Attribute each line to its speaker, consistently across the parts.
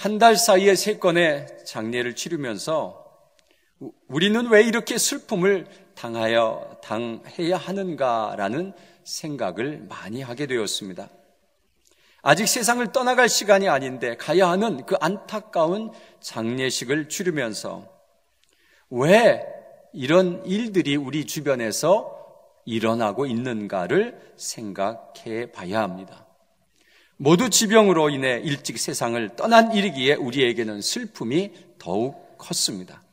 Speaker 1: 한 달 사이에 3건의 장례를 치르면서 우리는 왜 이렇게 슬픔을 당해야 하는가라는 생각을 많이 하게 되었습니다. 아직 세상을 떠나갈 시간이 아닌데 가야 하는 그 안타까운 장례식을 치르면서 왜 이런 일들이 우리 주변에서 일어나고 있는가를 생각해 봐야 합니다. 모두 지병으로 인해 일찍 세상을 떠난 일이기에 우리에게는 슬픔이 더욱 컸습니다.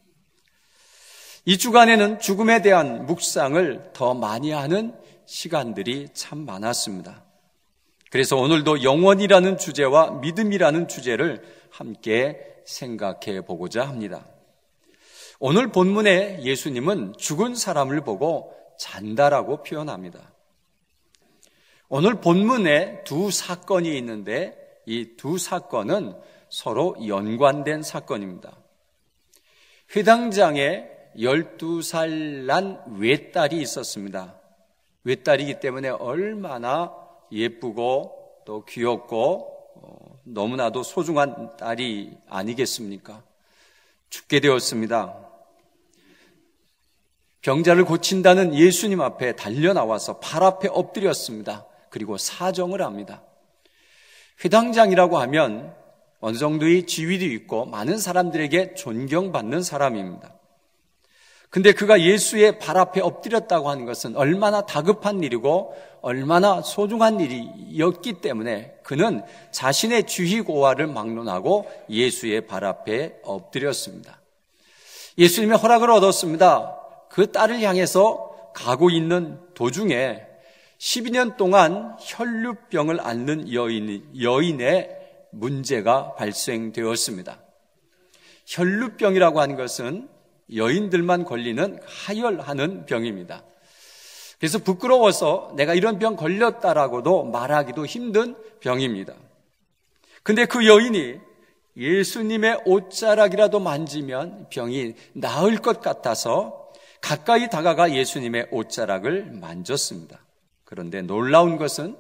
Speaker 1: 이 주간에는 죽음에 대한 묵상을 더 많이 하는 시간들이 참 많았습니다. 그래서 오늘도 영원이라는 주제와 믿음이라는 주제를 함께 생각해 보고자 합니다. 오늘 본문에 예수님은 죽은 사람을 보고 잔다라고 표현합니다. 오늘 본문에 2 사건이 있는데 이 2 사건은 서로 연관된 사건입니다. 회당장에 12살 난 외딸이 있었습니다. 외딸이기 때문에 얼마나 예쁘고 또 귀엽고 너무나도 소중한 딸이 아니겠습니까? 죽게 되었습니다. 병자를 고친다는 예수님 앞에 달려나와서 발 앞에 엎드렸습니다. 그리고 사정을 합니다. 회당장이라고 하면 어느 정도의 지위도 있고 많은 사람들에게 존경받는 사람입니다. 근데 그가 예수의 발 앞에 엎드렸다고 하는 것은 얼마나 다급한 일이고 얼마나 소중한 일이었기 때문에 그는 자신의 주희고화를 막론하고 예수의 발 앞에 엎드렸습니다. 예수님의 허락을 얻었습니다. 그 딸을 향해서 가고 있는 도중에 12년 동안 혈루병을 앓는 여인의 문제가 발생되었습니다. 혈루병이라고 하는 것은 여인들만 걸리는 하혈하는 병입니다. 그래서 부끄러워서 내가 이런 병 걸렸다라고도 말하기도 힘든 병입니다. 근데 그 여인이 예수님의 옷자락이라도 만지면 병이 나을 것 같아서 가까이 다가가 예수님의 옷자락을 만졌습니다. 그런데 놀라운 것은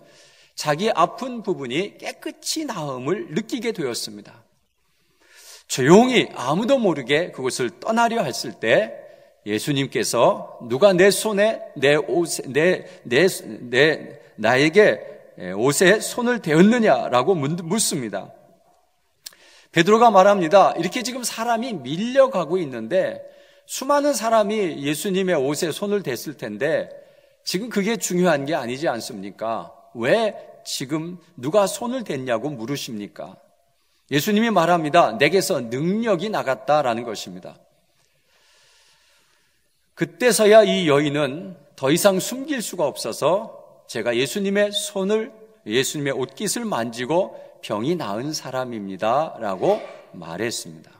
Speaker 1: 자기 아픈 부분이 깨끗이 나음을 느끼게 되었습니다. 조용히 아무도 모르게 그곳을 떠나려 했을 때 예수님께서 누가 내 손에 나에게 옷에 손을 대었느냐라고 묻습니다. 베드로가 말합니다. 이렇게 지금 사람이 밀려가고 있는데 수많은 사람이 예수님의 옷에 손을 댔을 텐데 지금 그게 중요한 게 아니지 않습니까? 왜 지금 누가 손을 댔냐고 물으십니까? 예수님이 말합니다. 내게서 능력이 나갔다라는 것입니다. 그때서야 이 여인은 더 이상 숨길 수가 없어서 제가 예수님의 옷깃을 만지고 병이 나은 사람입니다 라고 말했습니다.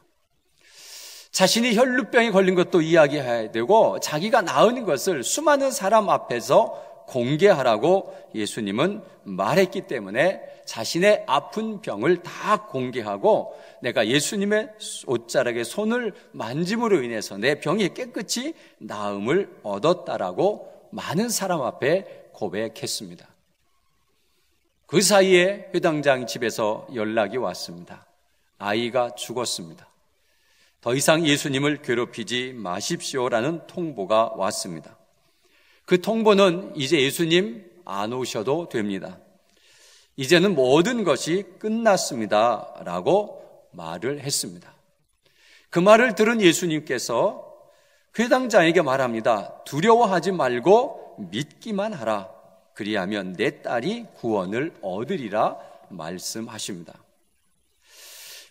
Speaker 1: 자신이 혈루병에 걸린 것도 이야기해야 되고 자기가 나은 것을 수많은 사람 앞에서 공개하라고 예수님은 말했기 때문에 자신의 아픈 병을 다 공개하고 내가 예수님의 옷자락에 손을 만짐으로 인해서 내 병이 깨끗이 나음을 얻었다라고 많은 사람 앞에 고백했습니다. 그 사이에 회당장 집에서 연락이 왔습니다. 아이가 죽었습니다. 더 이상 예수님을 괴롭히지 마십시오라는 통보가 왔습니다. 그 통보는 이제 예수님 안 오셔도 됩니다. 이제는 모든 것이 끝났습니다 라고 말을 했습니다. 그 말을 들은 예수님께서 회당장에게 말합니다. 두려워하지 말고 믿기만 하라. 그리하면 내 딸이 구원을 얻으리라 말씀하십니다.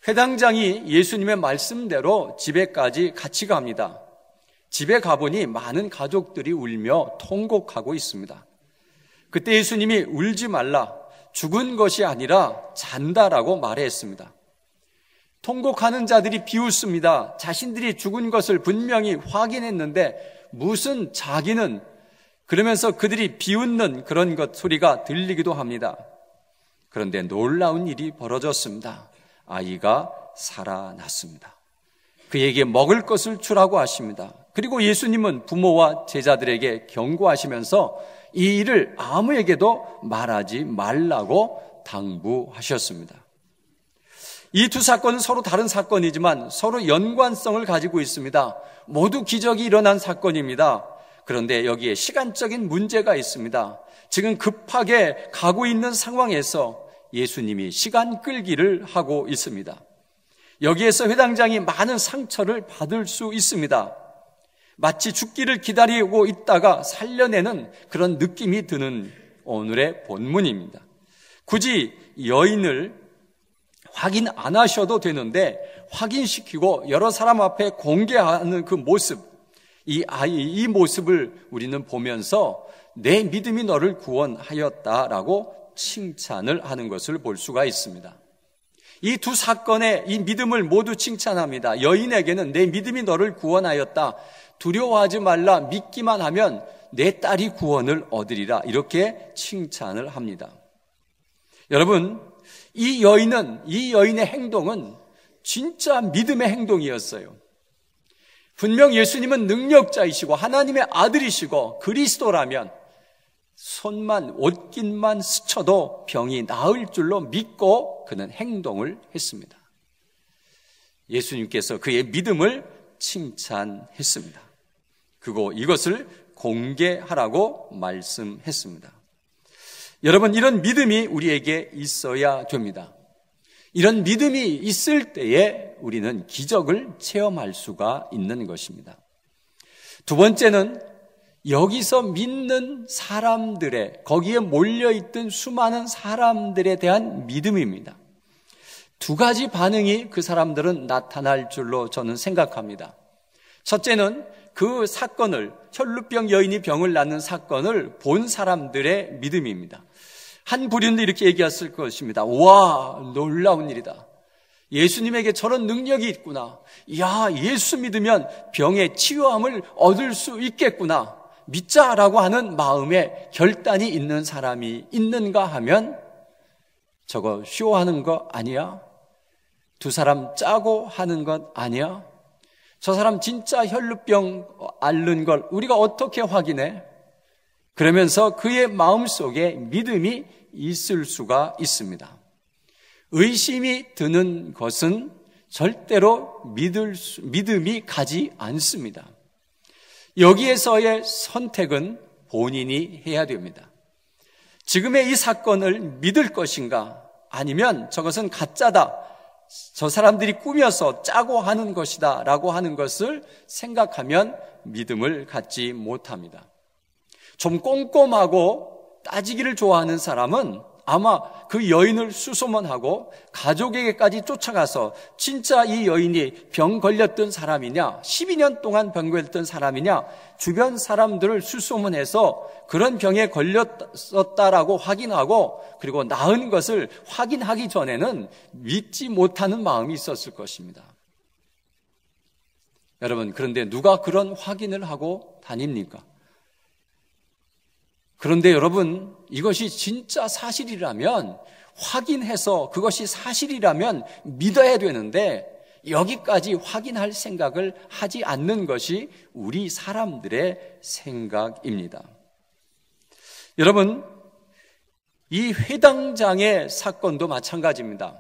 Speaker 1: 회당장이 예수님의 말씀대로 집에까지 같이 갑니다. 집에 가보니 많은 가족들이 울며 통곡하고 있습니다. 그때 예수님이 울지 말라, 죽은 것이 아니라 잔다라고 말했습니다. 통곡하는 자들이 비웃습니다. 자신들이 죽은 것을 분명히 확인했는데 무슨 자기는, 그러면서 그들이 비웃는 그런 것 소리가 들리기도 합니다. 그런데 놀라운 일이 벌어졌습니다. 아이가 살아났습니다. 그에게 먹을 것을 주라고 하십니다. 그리고 예수님은 부모와 제자들에게 경고하시면서 이 일을 아무에게도 말하지 말라고 당부하셨습니다. 이 두 사건은 서로 다른 사건이지만 서로 연관성을 가지고 있습니다. 모두 기적이 일어난 사건입니다. 그런데 여기에 시간적인 문제가 있습니다. 지금 급하게 가고 있는 상황에서 예수님이 시간 끌기를 하고 있습니다. 여기에서 회당장이 많은 상처를 받을 수 있습니다. 마치 죽기를 기다리고 있다가 살려내는 그런 느낌이 드는 오늘의 본문입니다. 굳이 여인을 확인 안 하셔도 되는데 확인시키고 여러 사람 앞에 공개하는 그 모습, 이 모습을 우리는 보면서 내 믿음이 너를 구원하였다라고 칭찬을 하는 것을 볼 수가 있습니다. 이 두 사건의 이 믿음을 모두 칭찬합니다. 여인에게는 내 믿음이 너를 구원하였다. 두려워하지 말라. 믿기만 하면 내 딸이 구원을 얻으리라. 이렇게 칭찬을 합니다. 여러분, 이 여인의 행동은 진짜 믿음의 행동이었어요. 분명 예수님은 능력자이시고 하나님의 아들이시고 그리스도라면 손만 옷깃만 스쳐도 병이 나을 줄로 믿고 그는 행동을 했습니다. 예수님께서 그의 믿음을 칭찬했습니다. 그리고 이것을 공개하라고 말씀했습니다. 여러분, 이런 믿음이 우리에게 있어야 됩니다. 이런 믿음이 있을 때에 우리는 기적을 체험할 수가 있는 것입니다. 두 번째는 여기서 믿는 사람들의, 거기에 몰려있던 수많은 사람들에 대한 믿음입니다. 두 가지 반응이 그 사람들은 나타날 줄로 저는 생각합니다. 첫째는 그 사건을, 혈루병 여인이 병을 낳는 사건을 본 사람들의 믿음입니다. 한 부류는 이렇게 얘기했을 것입니다. 와, 놀라운 일이다. 예수님에게 저런 능력이 있구나. 야, 예수 믿으면 병의 치유함을 얻을 수 있겠구나. 믿자라고 하는 마음에 결단이 있는 사람이 있는가 하면 저거 쇼하는 거 아니야? 두 사람 짜고 하는 것 아니야? 저 사람 진짜 혈루병 앓는 걸 우리가 어떻게 확인해? 그러면서 그의 마음속에 믿음이 있을 수가 있습니다. 의심이 드는 것은 절대로 믿음이 가지 않습니다. 여기에서의 선택은 본인이 해야 됩니다. 지금의 이 사건을 믿을 것인가? 아니면 저것은 가짜다. 저 사람들이 꾸며서 짜고 하는 것이다 라고 하는 것을 생각하면 믿음을 갖지 못합니다. 좀 꼼꼼하고 따지기를 좋아하는 사람은 아마 그 여인을 수소문하고 가족에게까지 쫓아가서 진짜 이 여인이 병 걸렸던 사람이냐, 12년 동안 병 걸렸던 사람이냐, 주변 사람들을 수소문해서 그런 병에 걸렸었다라고 확인하고 그리고 나은 것을 확인하기 전에는 믿지 못하는 마음이 있었을 것입니다. 여러분, 그런데 누가 그런 확인을 하고 다닙니까? 그런데 여러분, 이것이 진짜 사실이라면 확인해서 그것이 사실이라면 믿어야 되는데 여기까지 확인할 생각을 하지 않는 것이 우리 사람들의 생각입니다. 여러분, 이 회당장의 사건도 마찬가지입니다.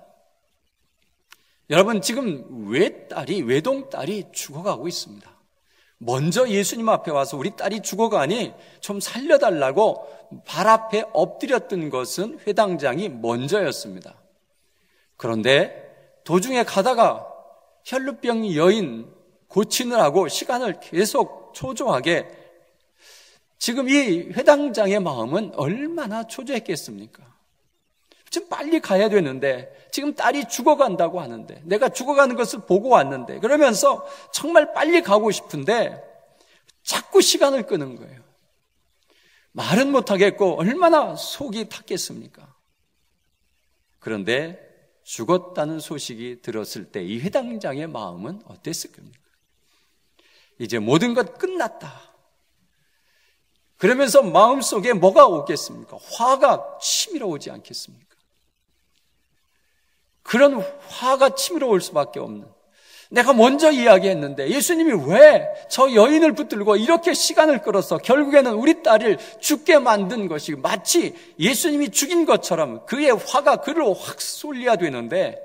Speaker 1: 여러분, 지금 외동딸이 죽어가고 있습니다. 먼저 예수님 앞에 와서 우리 딸이 죽어가니 좀 살려달라고 발 앞에 엎드렸던 것은 회당장이 먼저였습니다. 그런데 도중에 가다가 혈루병 여인 고치느라고 시간을 계속 초조하게, 지금 이 회당장의 마음은 얼마나 초조했겠습니까? 지금 빨리 가야 되는데, 지금 딸이 죽어간다고 하는데, 내가 죽어가는 것을 보고 왔는데, 그러면서 정말 빨리 가고 싶은데 자꾸 시간을 끄는 거예요. 말은 못하겠고 얼마나 속이 탔겠습니까? 그런데 죽었다는 소식이 들었을 때 이 회당장의 마음은 어땠을 겁니까? 이제 모든 것 끝났다. 그러면서 마음속에 뭐가 오겠습니까? 화가 치밀어 오지 않겠습니까? 그런 화가 치밀어 올 수밖에 없는, 내가 먼저 이야기했는데 예수님이 왜 저 여인을 붙들고 이렇게 시간을 끌어서 결국에는 우리 딸을 죽게 만든 것이 마치 예수님이 죽인 것처럼 그의 화가 그를 확 쏠려야 되는데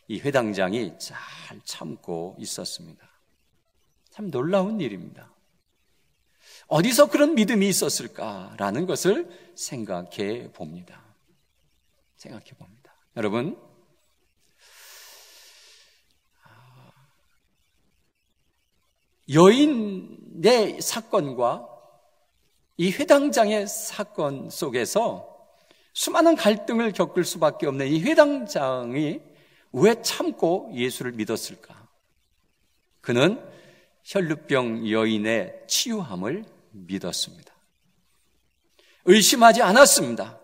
Speaker 1: 이 회당장이 잘 참고 있었습니다. 참 놀라운 일입니다. 어디서 그런 믿음이 있었을까라는 것을 생각해 봅니다. 여러분, 여인의 사건과 이 회당장의 사건 속에서 수많은 갈등을 겪을 수밖에 없는 이 회당장이 왜 참고 예수를 믿었을까? 그는 혈루병 여인의 치유함을 믿었습니다. 의심하지 않았습니다.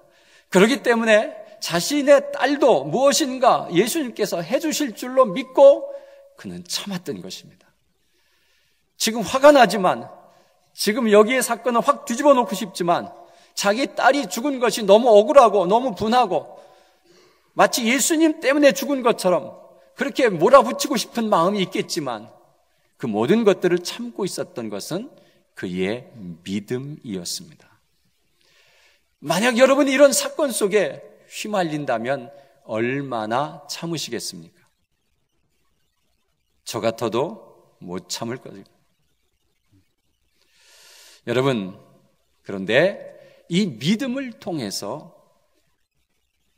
Speaker 1: 그렇기 때문에 자신의 딸도 무엇인가 예수님께서 해주실 줄로 믿고 그는 참았던 것입니다. 지금 화가 나지만, 지금 여기에 사건을 확 뒤집어 놓고 싶지만, 자기 딸이 죽은 것이 너무 억울하고 너무 분하고 마치 예수님 때문에 죽은 것처럼 그렇게 몰아붙이고 싶은 마음이 있겠지만, 그 모든 것들을 참고 있었던 것은 그의 믿음이었습니다. 만약 여러분이 이런 사건 속에 휘말린다면 얼마나 참으시겠습니까? 저 같아도 못 참을 거죠. 여러분, 그런데 이 믿음을 통해서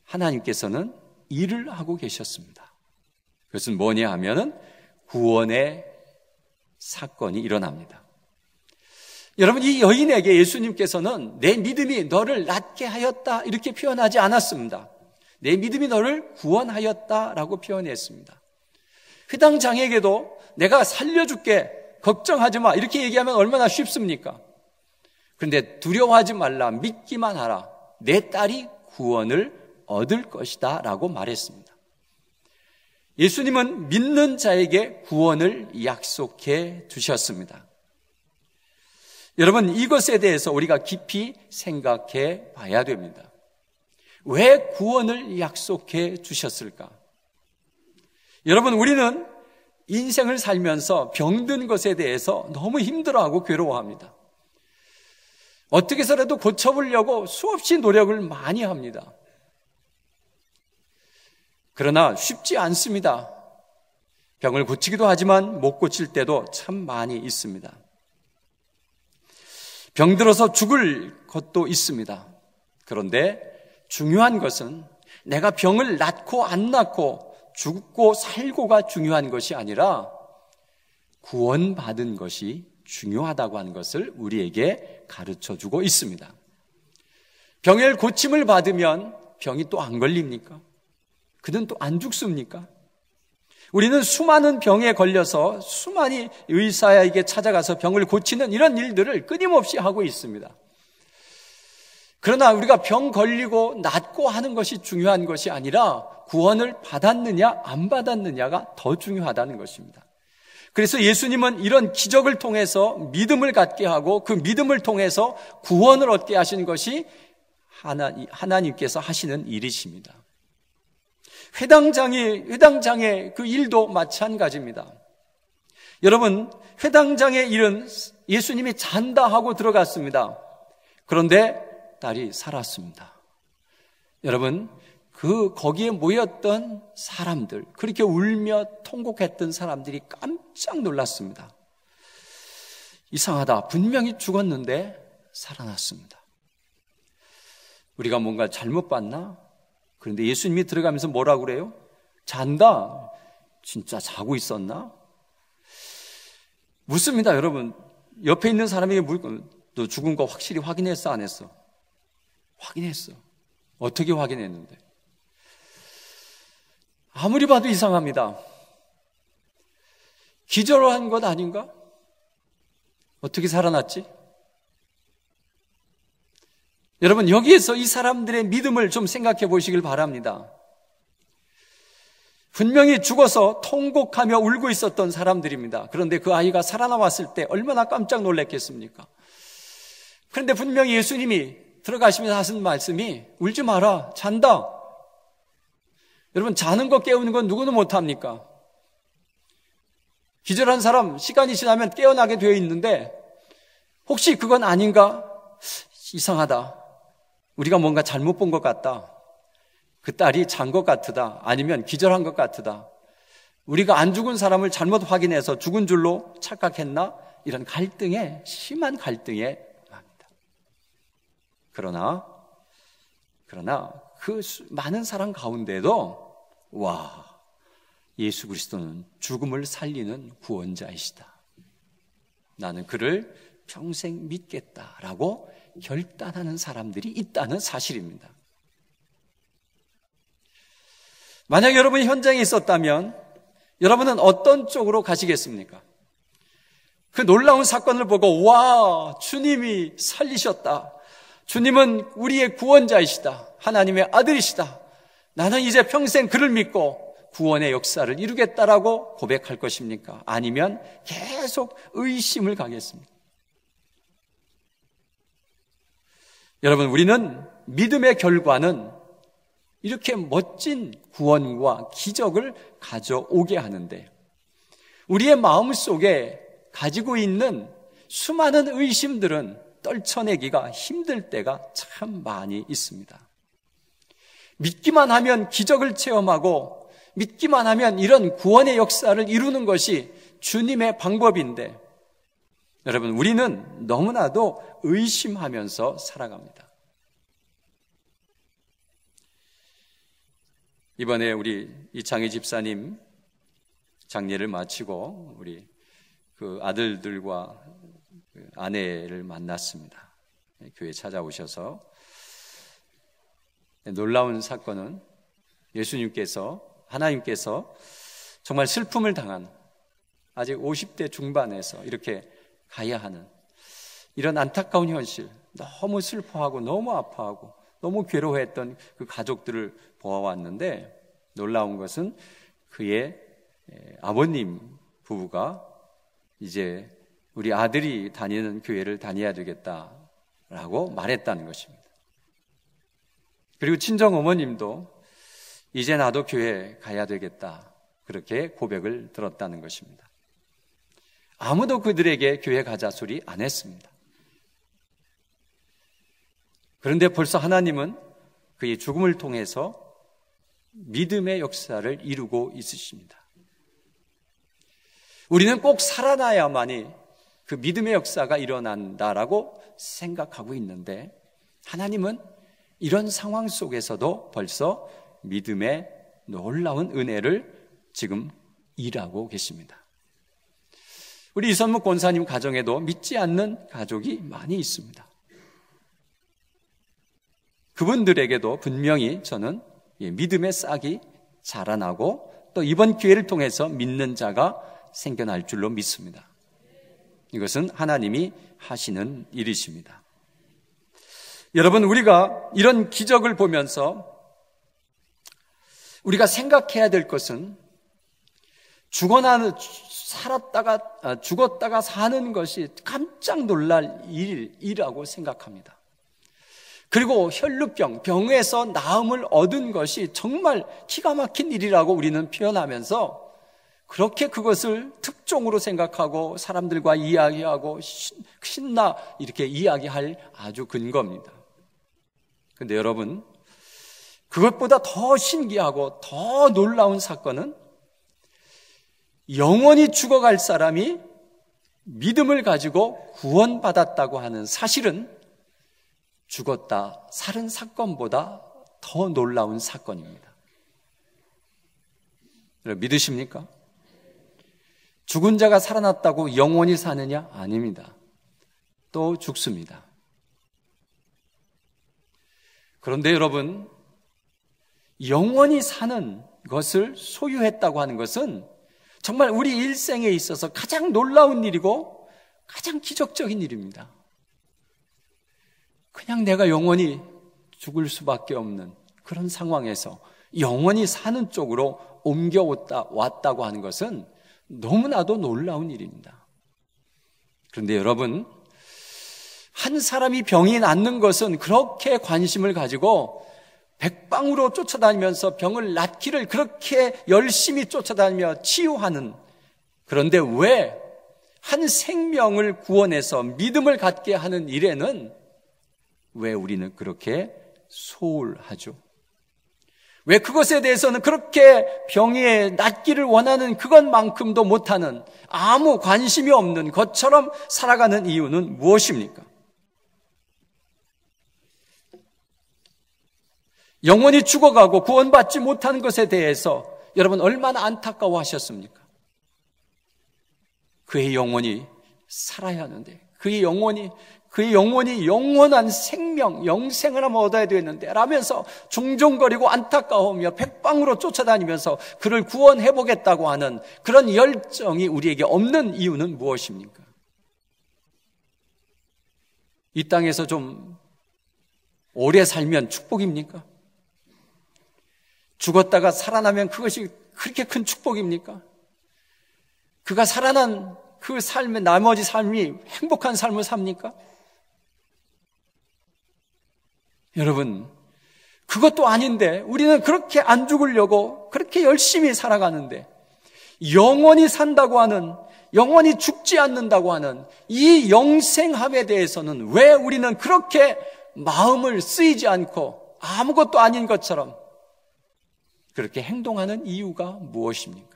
Speaker 1: 하나님께서는 일을 하고 계셨습니다. 그것은 뭐냐 하면은 구원의 사건이 일어납니다. 여러분, 이 여인에게 예수님께서는 내 믿음이 너를 낫게 하였다 이렇게 표현하지 않았습니다. 내 믿음이 너를 구원하였다라고 표현했습니다. 회당장에게도 내가 살려줄게, 걱정하지 마 이렇게 얘기하면 얼마나 쉽습니까? 그런데 두려워하지 말라, 믿기만 하라, 내 딸이 구원을 얻을 것이다 라고 말했습니다. 예수님은 믿는 자에게 구원을 약속해 주셨습니다. 여러분, 이것에 대해서 우리가 깊이 생각해 봐야 됩니다. 왜 구원을 약속해 주셨을까? 여러분, 우리는 인생을 살면서 병든 것에 대해서 너무 힘들어하고 괴로워합니다. 어떻게 해서라도 고쳐보려고 수없이 노력을 많이 합니다. 그러나 쉽지 않습니다. 병을 고치기도 하지만 못 고칠 때도 참 많이 있습니다. 병들어서 죽을 것도 있습니다. 그런데 중요한 것은 내가 병을 낫고 안 낫고 죽고 살고가 중요한 것이 아니라 구원받은 것이 중요하다고 하는 것을 우리에게 가르쳐주고 있습니다. 병의 고침을 받으면 병이 또 안 걸립니까? 그는 또 안 죽습니까? 우리는 수많은 병에 걸려서 수많이 의사에게 찾아가서 병을 고치는 이런 일들을 끊임없이 하고 있습니다. 그러나 우리가 병 걸리고 낫고 하는 것이 중요한 것이 아니라 구원을 받았느냐 안 받았느냐가 더 중요하다는 것입니다. 그래서 예수님은 이런 기적을 통해서 믿음을 갖게 하고 그 믿음을 통해서 구원을 얻게 하시는 것이 하나님께서 하시는 일이십니다. 회당장의 그 일도 마찬가지입니다. 여러분, 회당장의 일은 예수님이 잔다 하고 들어갔습니다. 그런데 딸이 살았습니다. 여러분, 거기에 모였던 사람들, 그렇게 울며 통곡했던 사람들이 깜짝 놀랐습니다. 이상하다. 분명히 죽었는데 살아났습니다. 우리가 뭔가 잘못 봤나? 그런데 예수님이 들어가면서 뭐라고 그래요? 잔다? 진짜 자고 있었나? 묻습니다, 여러분. 옆에 있는 사람에게 물고, 너 죽은 거 확실히 확인했어, 안 했어? 확인했어. 어떻게 확인했는데? 아무리 봐도 이상합니다. 기절한 것 아닌가? 어떻게 살아났지? 여러분, 여기에서 이 사람들의 믿음을 좀 생각해 보시길 바랍니다. 분명히 죽어서 통곡하며 울고 있었던 사람들입니다. 그런데 그 아이가 살아나왔을 때 얼마나 깜짝 놀랐겠습니까? 그런데 분명히 예수님이 들어가시면서 하신 말씀이 울지 마라, 잔다. 여러분, 자는 거 깨우는 건 누구는 못합니까? 기절한 사람 시간이 지나면 깨어나게 되어 있는데 혹시 그건 아닌가? 이상하다. 우리가 뭔가 잘못 본 것 같다. 그 딸이 잔 것 같으다. 아니면 기절한 것 같으다. 우리가 안 죽은 사람을 잘못 확인해서 죽은 줄로 착각했나? 이런 심한 갈등에 합니다. 그러나 그 많은 사람 가운데도 예수 그리스도는 죽음을 살리는 구원자이시다. 나는 그를 평생 믿겠다라고 결단하는 사람들이 있다는 사실입니다. 만약 여러분이 현장에 있었다면 여러분은 어떤 쪽으로 가시겠습니까? 그 놀라운 사건을 보고 주님이 살리셨다. 주님은 우리의 구원자이시다. 하나님의 아들이시다. 나는 이제 평생 그를 믿고 구원의 역사를 이루겠다라고 고백할 것입니까? 아니면 계속 의심을 가겠습니까? 여러분, 우리는 믿음의 결과는 이렇게 멋진 구원과 기적을 가져오게 하는데 우리의 마음속에 가지고 있는 수많은 의심들은 떨쳐내기가 힘들 때가 참 많이 있습니다. 믿기만 하면 기적을 체험하고 믿기만 하면 이런 구원의 역사를 이루는 것이 주님의 방법인데 여러분, 우리는 너무나도 의심하면서 살아갑니다. 이번에 우리 이창희 집사님 장례를 마치고 우리 그 아들들과 그 아내를 만났습니다. 교회에 찾아오셔서 놀라운 사건은 하나님께서 정말 슬픔을 당한 아직 50대 중반에서 이렇게 가야 하는 이런 안타까운 현실, 너무 슬퍼하고 너무 아파하고 너무 괴로워했던 그 가족들을 보아왔는데 놀라운 것은 그의 아버님 부부가 이제 우리 아들이 다니는 교회를 다녀야 되겠다라고 말했다는 것입니다. 그리고 친정 어머님도 이제 나도 교회 가야 되겠다 그렇게 고백을 들었다는 것입니다. 아무도 그들에게 교회 가자 소리 안 했습니다. 그런데 벌써 하나님은 그의 죽음을 통해서 믿음의 역사를 이루고 있으십니다. 우리는 꼭 살아나야만이 그 믿음의 역사가 일어난다라고 생각하고 있는데 하나님은 이런 상황 속에서도 벌써 믿음의 놀라운 은혜를 지금 일하고 계십니다. 우리 이선묵 권사님 가정에도 믿지 않는 가족이 많이 있습니다. 그분들에게도 분명히 저는 믿음의 싹이 자라나고 또 이번 기회를 통해서 믿는 자가 생겨날 줄로 믿습니다. 이것은 하나님이 하시는 일이십니다. 여러분, 우리가 이런 기적을 보면서 우리가 생각해야 될 것은 죽었다가 사는 것이 깜짝 놀랄 일이라고 생각합니다. 그리고 병에서 나음을 얻은 것이 정말 기가 막힌 일이라고 우리는 표현하면서 그렇게 그것을 특종으로 생각하고 사람들과 이야기하고 신나 이렇게 이야기할 아주 근거입니다. 그런데 여러분, 그것보다 더 신기하고 더 놀라운 사건은 영원히 죽어갈 사람이 믿음을 가지고 구원받았다고 하는 사실은 죽었다 살은 사건보다 더 놀라운 사건입니다. 여러분, 믿으십니까? 죽은 자가 살아났다고 영원히 사느냐? 아닙니다. 또 죽습니다. 그런데 여러분, 영원히 사는 것을 소유했다고 하는 것은 정말 우리 일생에 있어서 가장 놀라운 일이고 가장 기적적인 일입니다. 그냥 내가 영원히 죽을 수밖에 없는 그런 상황에서 영원히 사는 쪽으로 옮겨왔다고 하는 것은 너무나도 놀라운 일입니다. 그런데 여러분, 한 사람이 병이 낫는 것은 그렇게 관심을 가지고 백방으로 쫓아다니면서 병을 낫기를 그렇게 열심히 쫓아다니며 치유하는, 그런데 왜 한 생명을 구원해서 믿음을 갖게 하는 일에는 왜 우리는 그렇게 소홀하죠? 왜 그것에 대해서는 그렇게 병에 낫기를 원하는 그것만큼도 못하는, 아무 관심이 없는 것처럼 살아가는 이유는 무엇입니까? 영원히 죽어가고 구원받지 못하는 것에 대해서 여러분 얼마나 안타까워하셨습니까? 그의 영혼이 살아야 하는데, 그의 영혼이 영원한 생명, 영생을 한번 얻어야 되는데 라면서 종종거리고 안타까워하며 백방으로 쫓아다니면서 그를 구원해보겠다고 하는 그런 열정이 우리에게 없는 이유는 무엇입니까? 이 땅에서 좀 오래 살면 축복입니까? 죽었다가 살아나면 그것이 그렇게 큰 축복입니까? 그가 살아난 그 삶의 나머지 삶이 행복한 삶을 삽니까? 여러분, 그것도 아닌데 우리는 그렇게 안 죽으려고 그렇게 열심히 살아가는데, 영원히 산다고 하는, 영원히 죽지 않는다고 하는 이 영생함에 대해서는 왜 우리는 그렇게 마음을 쓰이지 않고 아무것도 아닌 것처럼 그렇게 행동하는 이유가 무엇입니까?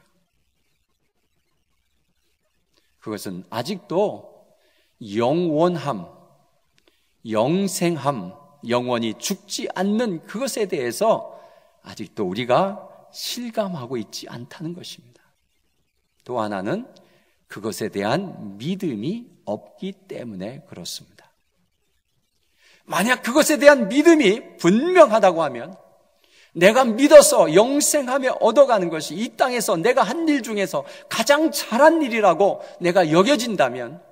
Speaker 1: 그것은 아직도 영원함, 영생함, 영원히 죽지 않는 그것에 대해서 아직도 우리가 실감하고 있지 않다는 것입니다. 또 하나는 그것에 대한 믿음이 없기 때문에 그렇습니다. 만약 그것에 대한 믿음이 분명하다고 하면, 내가 믿어서 영생하며 얻어가는 것이 이 땅에서 내가 한 일 중에서 가장 잘한 일이라고 내가 여겨진다면,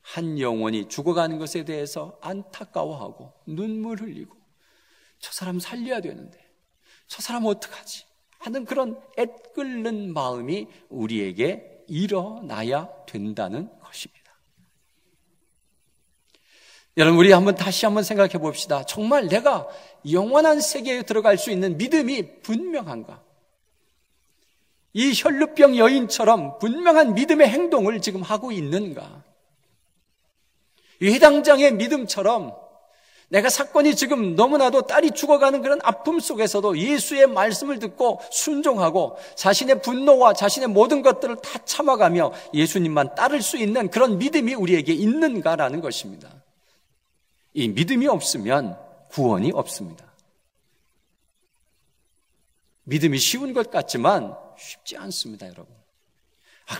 Speaker 1: 한 영혼이 죽어가는 것에 대해서 안타까워하고 눈물 흘리고 저 사람 살려야 되는데 저 사람 어떡하지 하는 그런 애끓는 마음이 우리에게 일어나야 된다는 것입니다. 여러분, 우리 다시 한번 생각해 봅시다. 정말 내가 영원한 세계에 들어갈 수 있는 믿음이 분명한가? 이 혈루병 여인처럼 분명한 믿음의 행동을 지금 하고 있는가? 이 해당장의 믿음처럼 내가 사건이 지금 너무나도 딸이 죽어가는 그런 아픔 속에서도 예수의 말씀을 듣고 순종하고 자신의 분노와 자신의 모든 것들을 다 참아가며 예수님만 따를 수 있는 그런 믿음이 우리에게 있는가라는 것입니다. 이 믿음이 없으면 구원이 없습니다. 믿음이 쉬운 것 같지만 쉽지 않습니다, 여러분.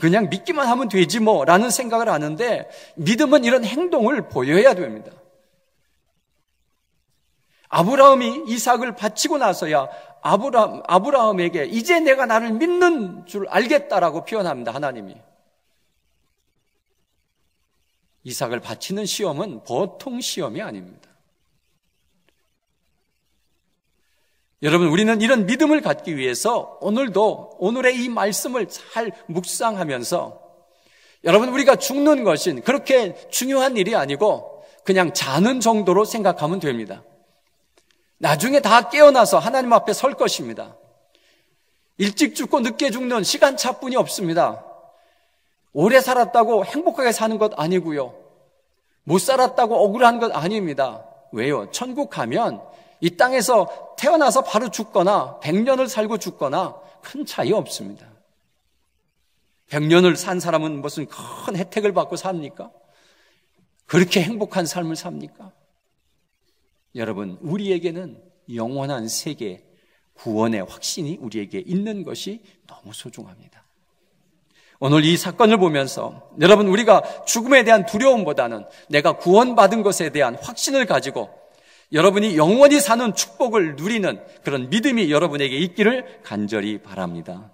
Speaker 1: 그냥 믿기만 하면 되지 뭐 라는 생각을 하는데, 믿음은 이런 행동을 보여야 됩니다. 아브라함이 이삭을 바치고 나서야 아브라함에게 이제 내가 나를 믿는 줄 알겠다라고 표현합니다, 하나님이. 이삭을 바치는 시험은 보통 시험이 아닙니다. 여러분, 우리는 이런 믿음을 갖기 위해서 오늘의 이 말씀을 잘 묵상하면서, 여러분, 우리가 죽는 것은 그렇게 중요한 일이 아니고 그냥 자는 정도로 생각하면 됩니다. 나중에 다 깨어나서 하나님 앞에 설 것입니다. 일찍 죽고 늦게 죽는 시간차뿐이 없습니다. 오래 살았다고 행복하게 사는 것 아니고요, 못 살았다고 억울한 것 아닙니다. 왜요? 천국 가면 이 땅에서 태어나서 바로 죽거나 100년을 살고 죽거나 큰 차이 없습니다. 100년을 산 사람은 무슨 큰 혜택을 받고 삽니까? 그렇게 행복한 삶을 삽니까? 여러분, 우리에게는 영원한 세계, 구원의 확신이 우리에게 있는 것이 너무 소중합니다. 오늘 이 사건을 보면서 여러분, 우리가 죽음에 대한 두려움보다는 내가 구원받은 것에 대한 확신을 가지고 여러분이 영원히 사는 축복을 누리는 그런 믿음이 여러분에게 있기를 간절히 바랍니다.